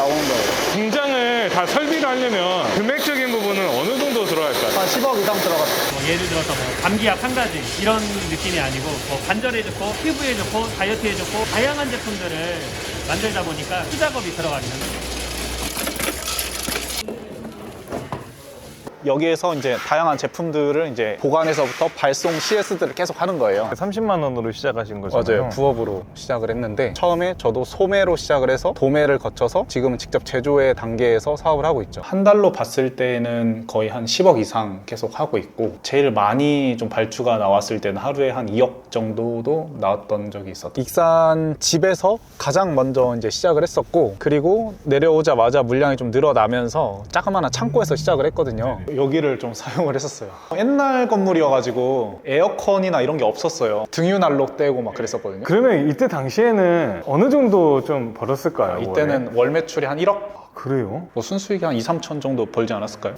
나오는 거예요. 공장을 다 설비를 하려면 금액적인 부분은 어느 정도 들어갈까요? 한 10억 이상 들어갔어요. 뭐 예를 들어서 뭐 감기약 한 가지 이런 느낌이 아니고 뭐 관절에 좋고 피부에 좋고 다이어트에 좋고 다양한 제품들을 만들다 보니까 수작업이 들어가긴 합니다. 여기에서 이제 다양한 제품들을 이제 보관에서부터 발송 CS들을 계속 하는 거예요. 30만 원으로 시작하신 거잖아요. 맞아요. 부업으로 시작을 했는데 처음에 저도 소매로 시작을 해서 도매를 거쳐서 지금은 직접 제조의 단계에서 사업을 하고 있죠. 한 달로 봤을 때는 거의 한 10억 이상 계속 하고 있고 제일 많이 좀 발주가 나왔을 때는 하루에 한 2억 정도도 나왔던 적이 있었어요. 익산 집에서 가장 먼저 이제 시작을 했었고 그리고 내려오자마자 물량이 좀 늘어나면서 자그마한 창고에서 시작을 했거든요. 여기를 좀 사용을 했었어요. 옛날 건물이어가지고 에어컨이나 이런 게 없었어요. 등유난로 떼고 막 그랬었거든요. 그러면 이때 당시에는 어느 정도 좀 벌었을까요? 이때는 월 매출이 한 1억? 그래요? 뭐 순수익이 한 2, 3천 정도 벌지 않았을까요?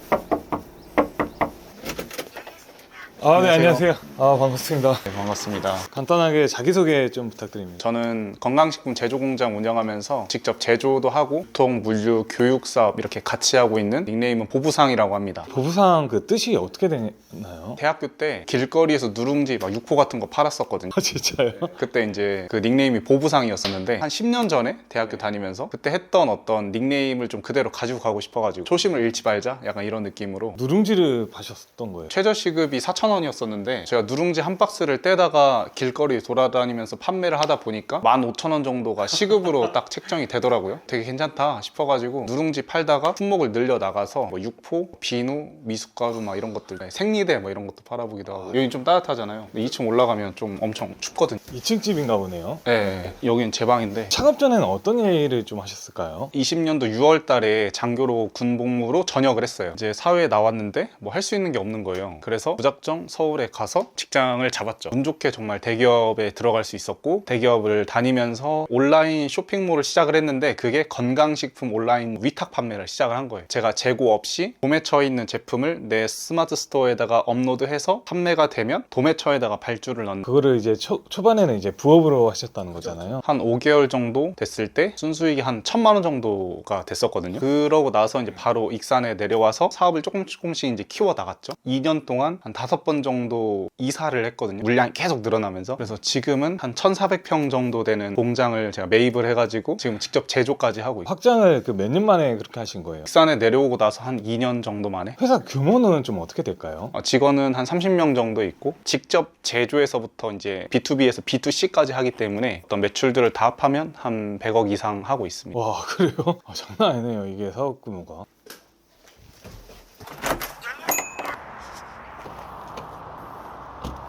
네, 안녕하세요. 반갑습니다. 네, 반갑습니다. 간단하게 자기소개 좀 부탁드립니다. 저는 건강식품 제조 공장 운영하면서 직접 제조도 하고 보통 물류 교육 사업 이렇게 같이 하고 있는 닉네임은 보부상이라고 합니다. 보부상 그 뜻이 어떻게 되나요? 대학교 때 길거리에서 누룽지 막 육포 같은 거 팔았었거든요. 진짜요? 그때 이제 그 닉네임이 보부상이었었는데 한 10년 전에 대학교 다니면서 그때 했던 어떤 닉네임을 좀 그대로 가지고 가고 싶어가지고 초심을 잃지 말자 약간 이런 느낌으로 누룽지를 파셨던 거예요? 최저 시급이 4,000원이었었는데 제가 누룽지 한 박스를 떼다가 길거리 돌아다니면서 판매를 하다 보니까 15,000원 정도가 시급으로 딱 책정이 되더라고요. 되게 괜찮다 싶어가지고 누룽지 팔다가 품목을 늘려 나가서 뭐 육포, 비누, 미숫가루 막 이런 것들 생리대 뭐 이런 것도 팔아보기도 하고 여기 좀 따뜻하잖아요. 2층 올라가면 좀 엄청 춥거든요. 2층 집인가 보네요. 네, 여긴 제 방인데 창업 전에는 어떤 일을 좀 하셨을까요? 20년도 6월 달에 장교로 군복무로 전역을 했어요. 이제 사회에 나왔는데 뭐 할 수 있는 게 없는 거예요. 그래서 무작정 서울에 가서 직장을 잡았죠. 운 좋게 정말 대기업에 들어갈 수 있었고 대기업을 다니면서 온라인 쇼핑몰을 시작을 했는데 그게 건강식품 온라인 위탁 판매를 시작을 한 거예요. 제가 재고 없이 도매처에 있는 제품을 내 스마트 스토어에다가 업로드해서 판매가 되면 도매처에다가 발주를 넣는 그거를 이제 초반에는 이제 부업으로 하셨다는 거잖아요. 한 5개월 정도 됐을 때 순수익이 한 1,000만 원 정도가 됐었거든요. 그러고 나서 이제 바로 익산에 내려와서 사업을 조금씩 이제 키워 나갔죠. 2년 동안 한 5번 정도 이사를 했거든요. 물량이 계속 늘어나면서. 그래서 지금은 한 1,400평 정도 되는 공장을 제가 매입을 해가지고 지금 직접 제조까지 하고 있어요. 확장을 그 몇 년 만에 그렇게 하신 거예요? 익산에 내려오고 나서 한 2년 정도 만에 회사 규모는 좀 어떻게 될까요? 직원은 한 30명 정도 있고 직접 제조에서부터 이제 B2B에서 B2C까지 하기 때문에 어떤 매출들을 다 합하면 한 100억 이상 하고 있습니다. 와, 그래요? 장난 아니네요, 이게 사업 규모가.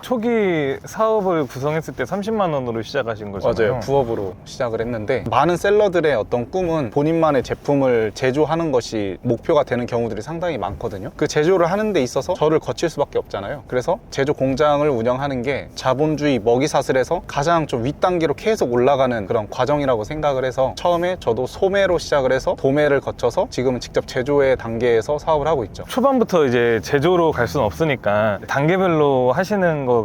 초기 사업을 구성했을 때 30만 원으로 시작하신 거잖아요. 맞아요. 부업으로 시작을 했는데 많은 셀러들의 어떤 꿈은 본인만의 제품을 제조하는 것이 목표가 되는 경우들이 상당히 많거든요. 그 제조를 하는 데 있어서 저를 거칠 수밖에 없잖아요. 그래서 제조 공장을 운영하는 게 자본주의 먹이사슬에서 가장 좀 윗단계로 계속 올라가는 그런 과정이라고 생각을 해서 처음에 저도 소매로 시작을 해서 도매를 거쳐서 지금은 직접 제조의 단계에서 사업을 하고 있죠. 초반부터 이제 제조로 갈 수는 없으니까 단계별로 하시는 거가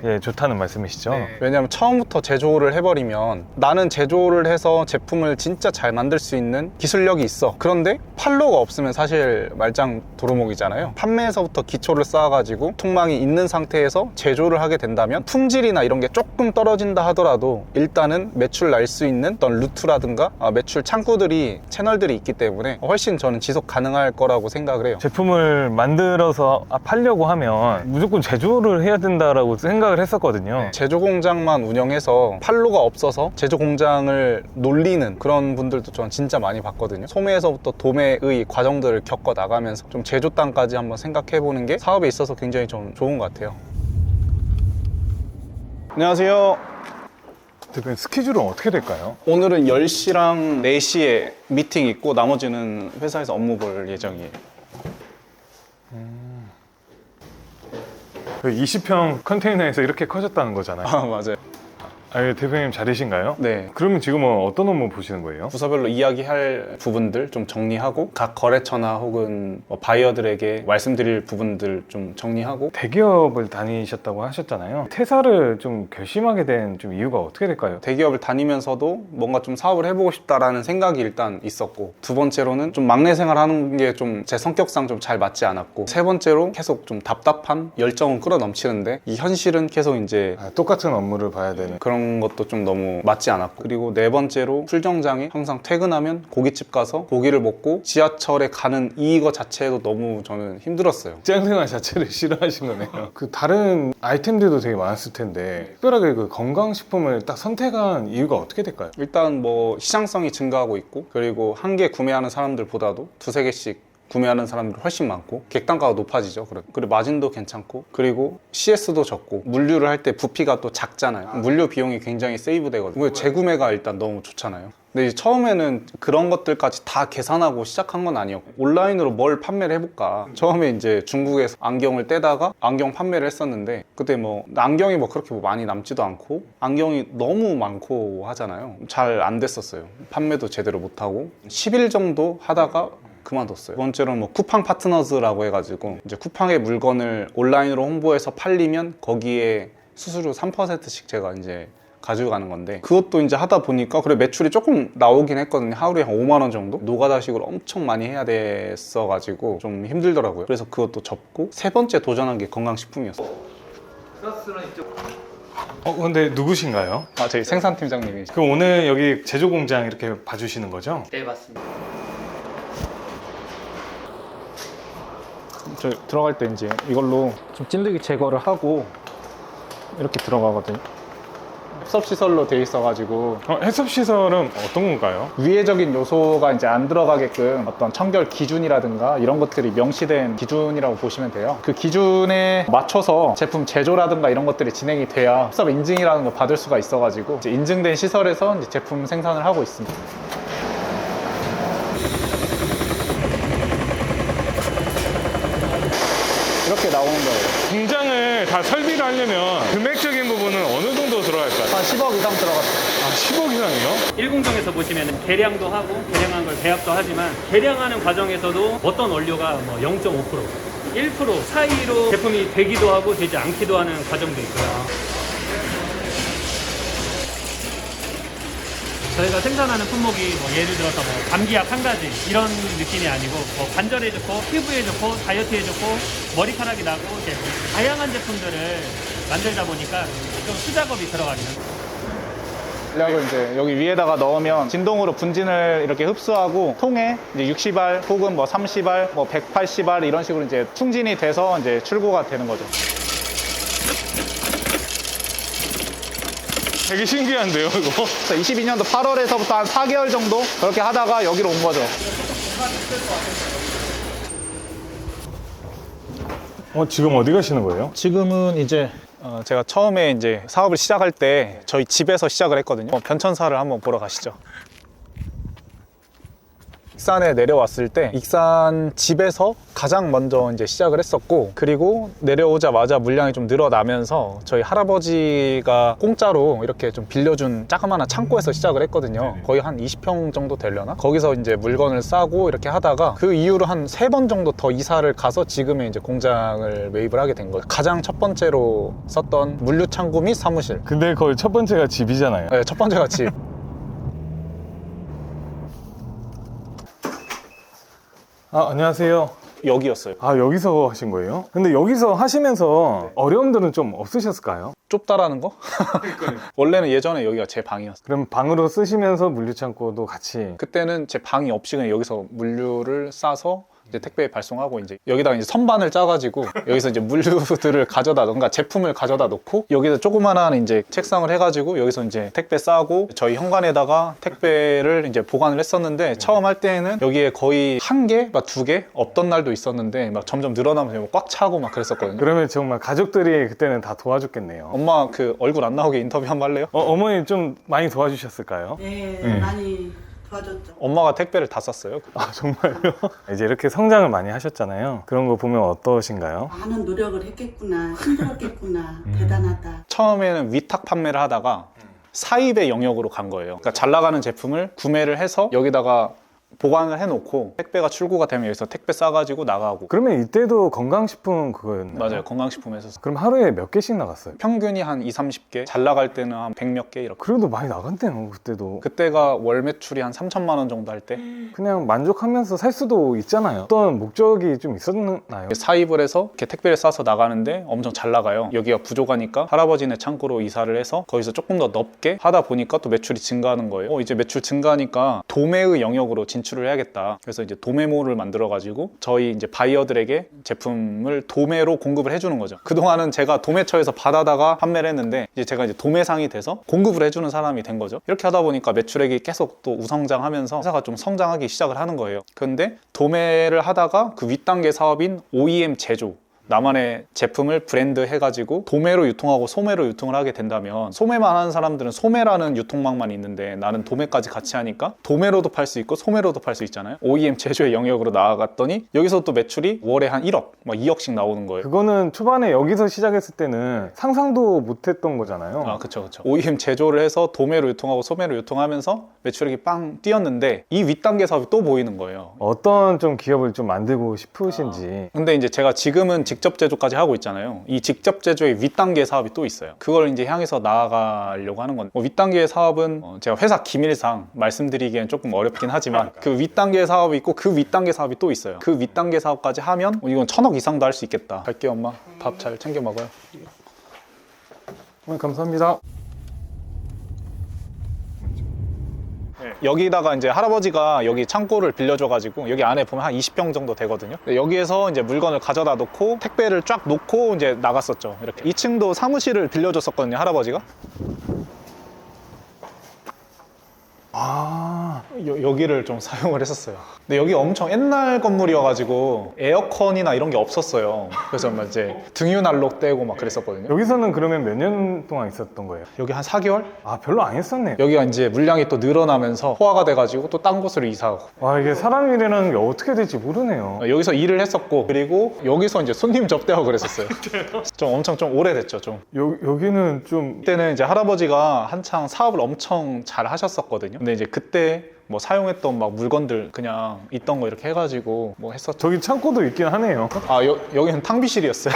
예, 좋다는 말씀이시죠? 왜냐하면 처음부터 제조를 해버리면 나는 제조를 해서 제품을 진짜 잘 만들 수 있는 기술력이 있어. 그런데 판로가 없으면 사실 말짱 도루묵이잖아요. 판매에서부터 기초를 쌓아가지고 통망이 있는 상태에서 제조를 하게 된다면 품질이나 이런 게 조금 떨어진다 하더라도 일단은 매출 날 수 있는 어떤 루트라든가 매출 창구들이 채널들이 있기 때문에 훨씬 저는 지속 가능할 거라고 생각을 해요. 제품을 만들어서 팔려고 하면 무조건 제조를 해야 된다라고 생각을 했었거든요. 제조 공장만 운영해서 판로가 없어서 제조 공장을 놀리는 그런 분들도 저는 진짜 많이 봤거든요. 소매에서부터 도매의 과정들을 겪어 나가면서 좀 제조 땅까지 한번 생각해 보는 게 사업에 있어서 굉장히 좀 좋은 것 같아요. 안녕하세요. 대표님 스케줄은 어떻게 될까요? 오늘은 10시랑 4시에 미팅 있고 나머지는 회사에서 업무 볼 예정이에요. 20평 컨테이너에서 이렇게 커졌다는 거잖아요. 맞아요. 아, 대표님 자리신가요? 네. 그러면 지금은 어떤 업무 보시는 거예요? 부서별로 이야기할 부분들 좀 정리하고 각 거래처나 혹은 뭐 바이어들에게 말씀드릴 부분들 좀 정리하고 대기업을 다니셨다고 하셨잖아요. 퇴사를 좀 결심하게 된 좀 이유가 어떻게 될까요? 대기업을 다니면서도 뭔가 좀 사업을 해보고 싶다라는 생각이 일단 있었고, 두 번째로는 좀 막내 생활하는 게 좀 제 성격상 좀 잘 맞지 않았고, 세 번째로 계속 좀 답답한 열정은 끌어넘치는데 이 현실은 계속 이제 똑같은 업무를 봐야 되는. 그런 것도 좀 너무 맞지 않았고, 그리고 네 번째로 풀정장에 항상 퇴근하면 고깃집 가서 고기를 먹고 지하철에 가는 이거 자체도 너무 저는 힘들었어요. 직장생활 자체를 싫어하신 거네요. 그 다른 아이템들도 되게 많았을 텐데 특별하게 그 건강식품을 딱 선택한 이유가 어떻게 될까요? 일단 뭐 시장성이 증가하고 있고, 그리고 한 개 구매하는 사람들보다도 두세 개씩 구매하는 사람들이 훨씬 많고 객단가가 높아지죠. 그리고 마진도 괜찮고, 그리고 CS도 적고, 물류를 할 때 부피가 또 작잖아요. 물류 비용이 굉장히 세이브 되거든요. 재구매가 일단 너무 좋잖아요. 근데 이제 처음에는 그런 것들까지 다 계산하고 시작한 건 아니었고, 온라인으로 뭘 판매를 해볼까. 처음에 이제 중국에서 안경을 떼다가 안경 판매를 했었는데, 그때 뭐 안경이 뭐 그렇게 뭐 많이 남지도 않고 안경이 너무 많고 하잖아요. 잘 안 됐었어요. 판매도 제대로 못하고 10일 정도 하다가 그만뒀어요. 두 번째로는 뭐 쿠팡 파트너즈라고 해가지고 이제 쿠팡의 물건을 온라인으로 홍보해서 팔리면 거기에 수수료 3%씩 제가 이제 가지고 가는 건데, 그것도 이제 하다 보니까 그래 매출이 조금 나오긴 했거든요. 하루에 한 5만 원 정도? 노가다식으로 엄청 많이 해야 됐어가지고 좀 힘들더라고요. 그래서 그것도 접고, 세 번째 도전한 게 건강식품이었어요. 근데 누구신가요? 저희 생산팀장님이시죠. 그럼 오늘 여기 제조 공장 이렇게 봐주시는 거죠? 네, 맞습니다. 저 들어갈 때 이제 이걸로 좀 찐득이 제거를 하고 이렇게 들어가거든요. 흡섭시설로 돼 있어가지고 해썹시설은 어떤 건가요? 위해적인 요소가 이제 안 들어가게끔 어떤 청결 기준이라든가 이런 것들이 명시된 기준이라고 보시면 돼요. 그 기준에 맞춰서 제품 제조라든가 이런 것들이 진행이 돼야 흡섭 인증이라는 걸 받을 수가 있어가지고 이제 인증된 시설에서 이제 제품 생산을 하고 있습니다. 이렇게 나오는 거예요. 공장을 다 설비를 하려면 금액적인 부분은 어느 정도 들어갈까요? 한 10억 이상 들어갔어요. 10억 이상이요? 1공정에서 보시면 계량도 하고 계량한 걸 배합도 하지만, 계량하는 과정에서도 어떤 원료가 뭐 0.5%, 1% 사이로 제품이 되기도 하고 되지 않기도 하는 과정도 있고요. 저희가 생산하는 품목이 뭐 예를 들어서 뭐 감기약 한 가지 이런 느낌이 아니고, 뭐 관절에 좋고 피부에 좋고 다이어트에 좋고 머리카락이 나고 이제 다양한 제품들을 만들다 보니까 좀 수작업이 들어가긴 합니다. 전략을 이제 여기 위에다가 넣으면 진동으로 분진을 이렇게 흡수하고 통에 이제 60알 혹은 뭐 30알, 뭐 180알 이런 식으로 이제 충진이 돼서 이제 출고가 되는 거죠. 되게 신기한데요, 이거? 그래서 22년도 8월에서부터 한 4개월 정도 그렇게 하다가 여기로 온 거죠. 지금 어디 가시는 거예요? 지금은 이제 제가 처음에 이제 사업을 시작할 때 저희 집에서 시작을 했거든요. 변천사를 한번 보러 가시죠. 익산에 내려왔을 때 익산 집에서 가장 먼저 이제 시작을 했었고, 그리고 내려오자마자 물량이 좀 늘어나면서 저희 할아버지가 공짜로 이렇게 좀 빌려준 자그마한 창고에서 시작을 했거든요. 거의 한 20평 정도 되려나? 거기서 이제 물건을 싸고 이렇게 하다가 그 이후로 한 3번 정도 더 이사를 가서 지금의 이제 공장을 매입을 하게 된 거예요. 가장 첫 번째로 썼던 물류 창고 및 사무실. 근데 거의 첫 번째가 집이잖아요. 네, 첫 번째가 집. 안녕하세요. 여기였어요. 여기서 하신 거예요? 근데 여기서 하시면서 어려움들은 좀 없으셨을까요? 좁다라는 거? 원래는 예전에 여기가 제 방이었어요. 그럼 방으로 쓰시면서 물류창고도 같이. 그때는 제 방이 없이 그냥 여기서 물류를 싸서 이제 택배에 발송하고, 이제 여기다가 이제 선반을 짜가지고 여기서 이제 물류들을 가져다, 뭔가 제품을 가져다 놓고 여기다 조그만한 이제 책상을 해가지고 여기서 이제 택배 싸고 저희 현관에다가 택배를 이제 보관을 했었는데, 처음 할 때는 여기에 거의 1개, 막 2개 없던 날도 있었는데 막 점점 늘어나면서 꽉 차고 막 그랬었거든요. 그러면 정말 가족들이 그때는 다 도와줬겠네요. 엄마 그 얼굴 안 나오게 인터뷰 한번 할래요? 어머니 좀 많이 도와주셨을까요? 네, 많이 도와줬죠. 엄마가 택배를 다 쌌어요. 정말요? 이제 이렇게 성장을 많이 하셨잖아요. 그런 거 보면 어떠신가요? 많은 노력을 했겠구나, 힘들었겠구나, 대단하다. 처음에는 위탁 판매를 하다가 사입의 영역으로 간 거예요. 그러니까 잘 나가는 제품을 구매를 해서 여기다가 보관을 해놓고 택배가 출고가 되면 여기서 택배 싸가지고 나가고. 그러면 이때도 건강식품 그거였나요? 맞아요. 건강식품에서 그럼 하루에 몇 개씩 나갔어요? 평균이 한 2, 30개, 잘 나갈 때는 한 100몇 개 이렇게. 그래도 많이 나갔네요 그때도. 그때가 월 매출이 한 3천만 원 정도 할 때 그냥 만족하면서 살 수도 있잖아요. 어떤 목적이 좀 있었나요? 사입을 해서 이렇게 택배를 싸서 나가는데 엄청 잘 나가요. 여기가 부족하니까 할아버지네 창고로 이사를 해서 거기서 조금 더 넓게 하다 보니까 또 매출이 증가하는 거예요. 이제 매출 증가하니까 도매의 영역으로 진출을 해야겠다. 그래서 이제 도매몰을 만들어 가지고 저희 이제 바이어들에게 제품을 도매로 공급을 해주는 거죠. 그동안은 제가 도매처에서 받아다가 판매를 했는데 이제 제가 이제 도매상이 돼서 공급을 해주는 사람이 된 거죠. 이렇게 하다 보니까 매출액이 계속 또 우성장하면서 회사가 좀 성장하기 시작을 하는 거예요. 그런데 도매를 하다가 그 윗단계 사업인 OEM 제조, 나만의 제품을 브랜드 해가지고 도매로 유통하고 소매로 유통을 하게 된다면, 소매만 하는 사람들은 소매라는 유통망만 있는데 나는 도매까지 같이 하니까 도매로도 팔 수 있고 소매로도 팔 수 있잖아요. OEM 제조의 영역으로 나아갔더니 여기서 또 매출이 월에 한 1억, 막 2억씩 나오는 거예요. 그거는 초반에 여기서 시작했을 때는 상상도 못했던 거잖아요. 아, 그쵸. OEM 제조를 해서 도매로 유통하고 소매로 유통하면서 매출액이 빵 뛰었는데 이 윗단계 사업이 또 보이는 거예요. 어떤 좀 기업을 좀 만들고 싶으신지. 근데 이제 제가 지금은 직접 제조까지 하고 있잖아요. 이 직접 제조의 윗단계 사업이 또 있어요. 그걸 이제 향해서 나아가려고 하는 건데, 윗단계 사업은 제가 회사 기밀상 말씀드리기엔 조금 어렵긴 하지만 그 윗단계 사업이 있고 그 윗단계 사업이 또 있어요. 그 윗단계 사업까지 하면 이건 1,000억 이상도 할 수 있겠다. 갈게요, 엄마. 밥 잘 챙겨 먹어요. 감사합니다. 여기다가 이제 할아버지가 여기 창고를 빌려줘가지고 여기 안에 보면 한 20평 정도 되거든요. 여기에서 이제 물건을 가져다 놓고 택배를 쫙 놓고 이제 나갔었죠. 이렇게 2층도 사무실을 빌려줬었거든요, 할아버지가. 여기를 좀 사용을 했었어요. 근데 여기 엄청 옛날 건물이어가지고 에어컨이나 이런 게 없었어요. 그래서 막 이제 등유난로 떼고 막 그랬었거든요. 여기서는 그러면 몇 년 동안 있었던 거예요? 여기 한 4개월? 아, 별로 안 했었네요. 여기가 이제 물량이 또 늘어나면서 포화가 돼가지고 또 딴 곳으로 이사하고. 와, 이게 사람 일이라는 게 어떻게 될지 모르네요. 여기서 일을 했었고, 그리고 여기서 이제 손님 접대하고 그랬었어요. 좀 엄청 좀 오래됐죠, 좀. 여기는 좀 그때는 이제 할아버지가 한창 사업을 엄청 잘 하셨었거든요. 근데 이제 그때 뭐 사용했던 막 물건들 그냥 있던 거 이렇게 해가지고 뭐 했었죠. 저기 창고도 있긴 하네요. 아, 여기는 탕비실이었어요.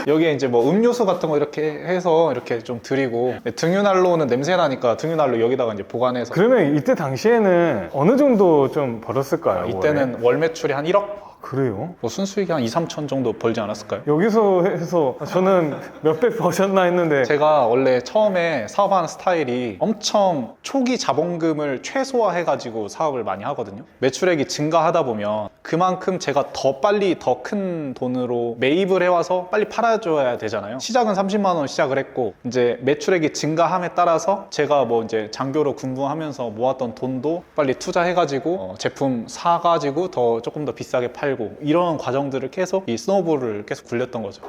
여기에 이제 뭐 음료수 같은 거 이렇게 해서 이렇게 좀 드리고, 등유난로는 냄새 나니까 등유난로 여기다가 이제 보관해서. 그러면 이때 당시에는 어느 정도 좀 벌었을까요? 이때는 월 매출이 한 1억? 그래요? 뭐 순수익이 한 2, 3천 정도 벌지 않았을까요? 여기서 해서 저는 몇백 버셨나 했는데 제가 원래 처음에 사업하는 스타일이 엄청 초기 자본금을 최소화해가지고 사업을 많이 하거든요. 매출액이 증가하다 보면 그만큼 제가 더 빨리 더 큰 돈으로 매입을 해와서 빨리 팔아줘야 되잖아요. 시작은 30만 원 시작을 했고, 이제 매출액이 증가함에 따라서 제가 뭐 이제 장교로 군부하면서 모았던 돈도 빨리 투자해가지고 제품 사가지고 더 조금 더 비싸게 팔고, 이런 과정들을 계속 이 스노우볼을 계속 굴렸던 거죠.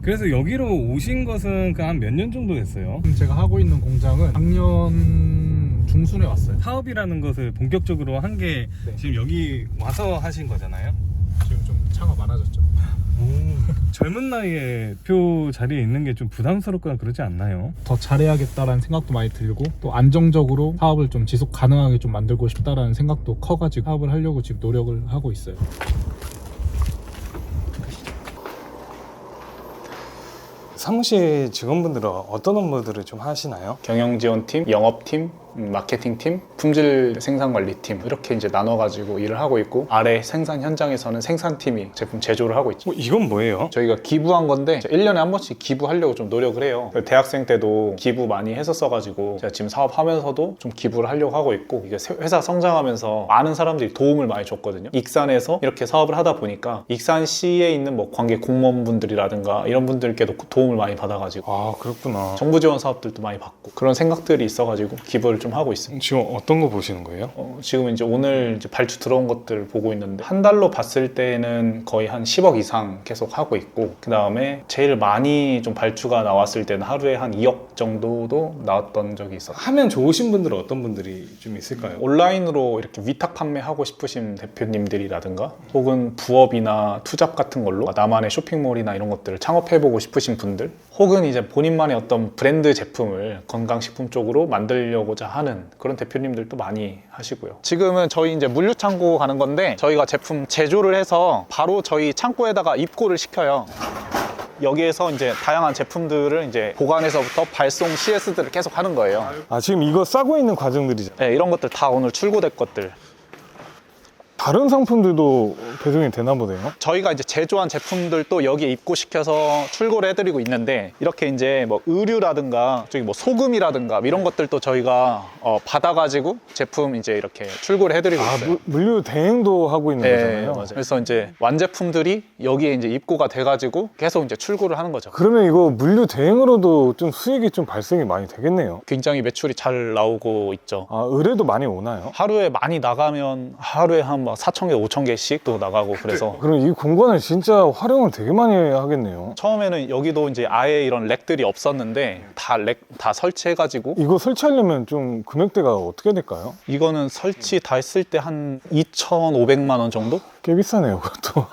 그래서 여기로 오신 것은 한 몇 년 정도 됐어요? 제가 하고 있는 공장은 작년 중순에 왔어요. 사업이라는 것을 본격적으로 한 게 네. 지금 여기 와서 하신 거잖아요? 지금 좀 차가 많아졌죠. 젊은 나이에 표 자리에 있는 게 좀 부담스럽거나 그러지 않나요? 더 잘해야겠다라는 생각도 많이 들고, 또 안정적으로 사업을 좀 지속 가능하게 좀 만들고 싶다라는 생각도 커가지고 사업을 하려고 지금 노력을 하고 있어요. 사무실 직원분들은 어떤 업무들을 좀 하시나요? 경영지원팀, 영업팀, 마케팅팀, 품질 생산관리팀, 이렇게 이제 나눠가지고 일을 하고 있고, 아래 생산 현장에서는 생산팀이 제품 제조를 하고 있죠. 이건 뭐예요? 저희가 기부한 건데 1년에 한 번씩 기부하려고 좀 노력을 해요. 대학생 때도 기부 많이 했었어가지고 제가 지금 사업하면서도 좀 기부를 하려고 하고 있고, 이게 회사 성장하면서 많은 사람들이 도움을 많이 줬거든요. 익산에서 이렇게 사업을 하다 보니까 익산시에 있는 뭐 관계 공무원분들이라든가 이런 분들께도 도움을 많이 받아가지고, 아, 그렇구나. 정부 지원 사업들도 많이 받고, 그런 생각들이 있어가지고 기부를 좀 하고 있습니다. 지금 어떤 거 보시는 거예요? 지금 이제 오늘 이제 발주 들어온 것들 보고 있는데, 한 달로 봤을 때는 거의 한 10억 이상 계속 하고 있고, 그 다음에 제일 많이 좀 발주가 나왔을 때는 하루에 한 2억 정도도 나왔던 적이 있어요. 하면 좋으신 분들은 어떤 분들이 좀 있을까요? 온라인으로 이렇게 위탁 판매하고 싶으신 대표님들이라든가, 혹은 부업이나 투잡 같은 걸로 나만의 쇼핑몰이나 이런 것들을 창업해보고 싶으신 분들, 혹은 이제 본인만의 어떤 브랜드 제품을 건강식품 쪽으로 만들려고자 하는 그런 대표님들도 많이 하시고요. 지금은 저희 이제 물류 창고 가는 건데 저희가 제품 제조를 해서 바로 저희 창고에다가 입고를 시켜요. 여기에서 이제 다양한 제품들을 이제 보관해서부터 발송 CS들을 계속 하는 거예요. 아, 지금 이거 싸고 있는 과정들이죠. 네, 이런 것들 다 오늘 출고될 것들. 다른 상품들도 배송이 되나 보네요. 저희가 이제 제조한 제품들도 여기에 입고시켜서 출고를 해드리고 있는데 이렇게 이제 뭐 의류라든가 저기 뭐 소금이라든가 이런 것들도 저희가 받아가지고 제품 이제 이렇게 출고를 해드리고 아, 있어요. 물류 대행도 하고 있는 네, 거잖아요. 맞아요. 그래서 이제 완제품들이 여기에 이제 입고가 돼가지고 계속 이제 출고를 하는 거죠. 그러면 이거 물류 대행으로도 좀 수익이 좀 발생이 많이 되겠네요. 굉장히 매출이 잘 나오고 있죠. 아, 의뢰도 많이 오나요? 하루에 많이 나가면 하루에 한 4,000개, 5,000개씩 또 나가고 그래서 그럼 이 공간을 진짜 활용을 되게 많이 하겠네요. 처음에는 여기도 이제 아예 이런 렉들이 없었는데 다 설치해가지고 이거 설치하려면 좀 금액대가 어떻게 될까요? 이거는 설치 다 했을 때 한 2,500만 원 정도? 꽤 비싸네요, 그것도.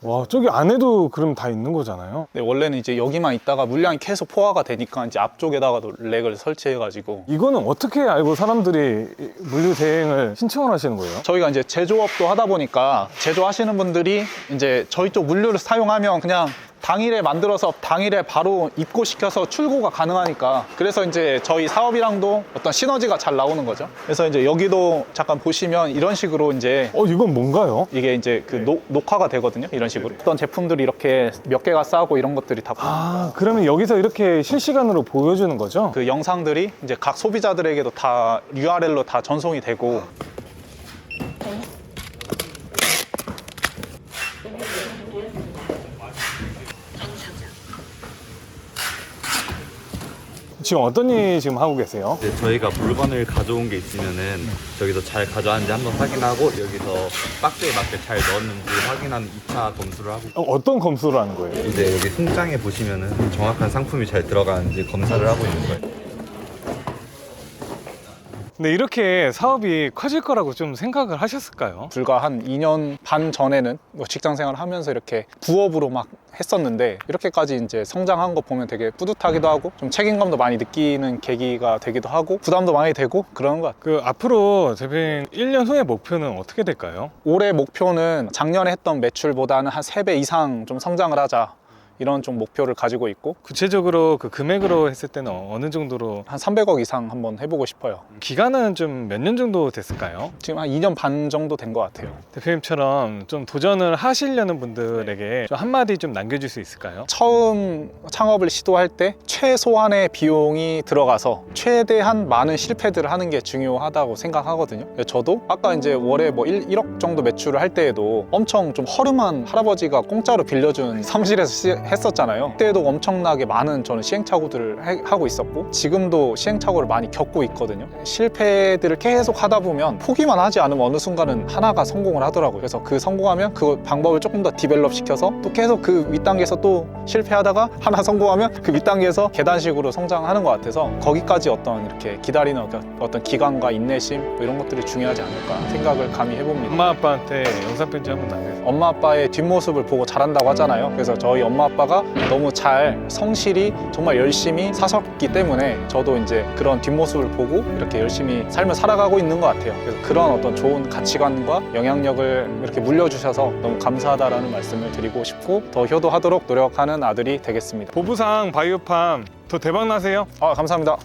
와, 저기 안에도 그럼 다 있는 거잖아요. 네, 원래는 이제 여기만 있다가 물량이 계속 포화가 되니까 이제 앞쪽에다가도 렉을 설치해가지고 이거는 어떻게 알고 사람들이 이 물류 대행을 신청을 하시는 거예요? 저희가 이제 제조업도 하다 보니까 제조하시는 분들이 이제 저희 쪽 물류를 사용하면 그냥 당일에 만들어서 당일에 바로 입고시켜서 출고가 가능하니까 그래서 이제 저희 사업이랑도 어떤 시너지가 잘 나오는 거죠. 그래서 이제 여기도 잠깐 보시면 이런 식으로 이제 이건 뭔가요? 이게 이제 그 녹화가 되거든요. 이런 식으로 어떤 제품들이 이렇게 몇 개가 싸고 이런 것들이 다 아, 그러면 여기서 이렇게 실시간으로 보여주는 거죠? 그 영상들이 이제 각 소비자들에게도 다 URL로 다 전송이 되고 지금 어떤 일 지금 하고 계세요? 이제 저희가 물건을 가져온 게 있으면은 저기서 잘 가져왔는지 한번 확인하고 여기서 박스에 맞게 잘 넣었는지 확인하는 2차 검수를 하고 어떤 검수를 하는 거예요? 이제 여기 송장에 보시면은 정확한 상품이 잘 들어가는지 검사를 하고 있는 거예요. 근데 이렇게 사업이 커질 거라고 좀 생각을 하셨을까요? 불과 한 2년 반 전에는 뭐 직장 생활을 하면서 이렇게 부업으로 막 했었는데 이렇게까지 이제 성장한 거 보면 되게 뿌듯하기도 하고 좀 책임감도 많이 느끼는 계기가 되기도 하고 부담도 많이 되고 그런 것 같아요. 그 앞으로 대표님 1년 후의 목표는 어떻게 될까요? 올해 목표는 작년에 했던 매출보다는 한 3배 이상 좀 성장을 하자 이런 좀 목표를 가지고 있고 구체적으로 그 금액으로 했을 때는 어느 정도로 한 300억 이상 한번 해보고 싶어요. 기간은 좀 몇 년 정도 됐을까요? 지금 한 2년 반 정도 된 것 같아요. 대표님처럼 좀 도전을 하시려는 분들에게 좀 한마디 좀 남겨줄 수 있을까요? 처음 창업을 시도할 때 최소한의 비용이 들어가서 최대한 많은 실패들을 하는 게 중요하다고 생각하거든요. 저도 아까 이제 월에 뭐 1억 정도 매출을 할 때에도 엄청 좀 허름한 할아버지가 공짜로 빌려준 사무실에서 했었잖아요. 그때도 엄청나게 많은 저는 시행착오들을 하고 있었고 지금도 시행착오를 많이 겪고 있거든요. 실패들을 계속 하다 보면 포기만 하지 않으면 어느 순간은 하나가 성공을 하더라고요. 그래서 그 성공하면 그 방법을 조금 더 디벨롭 시켜서 또 계속 그 윗단계에서 또 실패하다가 하나 성공하면 그 윗단계에서 계단식으로 성장하는 것 같아서 거기까지 어떤 이렇게 기다리는 어떤 기간과 인내심 뭐 이런 것들이 중요하지 않을까 생각을 감히 해봅니다. 엄마 아빠한테 영상 편지 한번 남겨주세요. 엄마 아빠의 뒷모습을 보고 자란다고 하잖아요. 그래서 저희 엄마 아빠가 너무 잘 성실히 정말 열심히 사셨기 때문에 저도 이제 그런 뒷모습을 보고 이렇게 열심히 삶을 살아가고 있는 것 같아요. 그래서 그런 어떤 좋은 가치관과 영향력을 이렇게 물려주셔서 너무 감사하다라는 말씀을 드리고 싶고 더 효도하도록 노력하는 아들이 되겠습니다. 보부상 바이오팜 더 대박 나세요. 감사합니다.